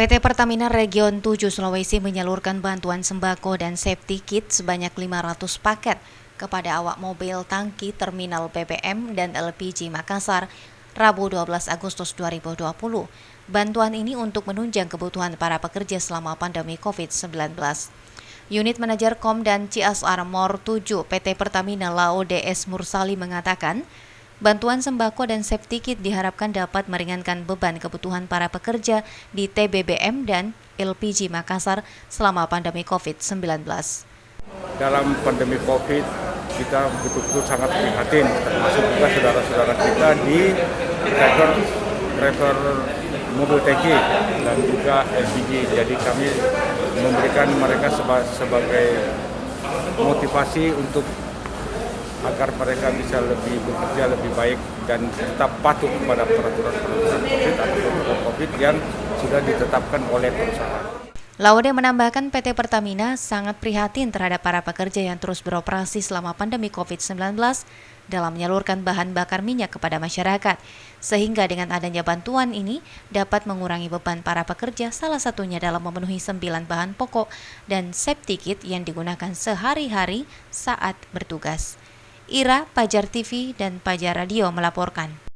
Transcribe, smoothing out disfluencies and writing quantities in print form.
PT Pertamina Region 7 Sulawesi menyalurkan bantuan sembako dan safety kit sebanyak 500 paket kepada awak mobil tangki Terminal BBM dan LPG Makassar, Rabu 12 Agustus 2020. Bantuan ini untuk menunjang kebutuhan para pekerja selama pandemi COVID-19. Unit Manajer Kom dan CSR Mor 7 PT Pertamina Laodes Mursali mengatakan, bantuan sembako dan safety kit diharapkan dapat meringankan beban kebutuhan para pekerja di TBBM dan LPG Makassar selama pandemi COVID-19. Dalam pandemi COVID, kita betul-betul sangat prihatin, termasuk juga saudara-saudara kita di driver mobil tangki dan juga LPG. Jadi kami memberikan mereka sebagai motivasi untuk agar mereka bisa lebih bekerja lebih baik dan tetap patuh kepada peraturan-peraturan COVID atau protokol COVID yang sudah ditetapkan oleh perusahaan. Laude menambahkan PT Pertamina sangat prihatin terhadap para pekerja yang terus beroperasi selama pandemi COVID-19 dalam menyalurkan bahan bakar minyak kepada masyarakat, sehingga dengan adanya bantuan ini dapat mengurangi beban para pekerja, salah satunya dalam memenuhi 9 bahan pokok dan safety kit yang digunakan sehari-hari saat bertugas. Ira, Pajar TV, dan Pajar Radio melaporkan.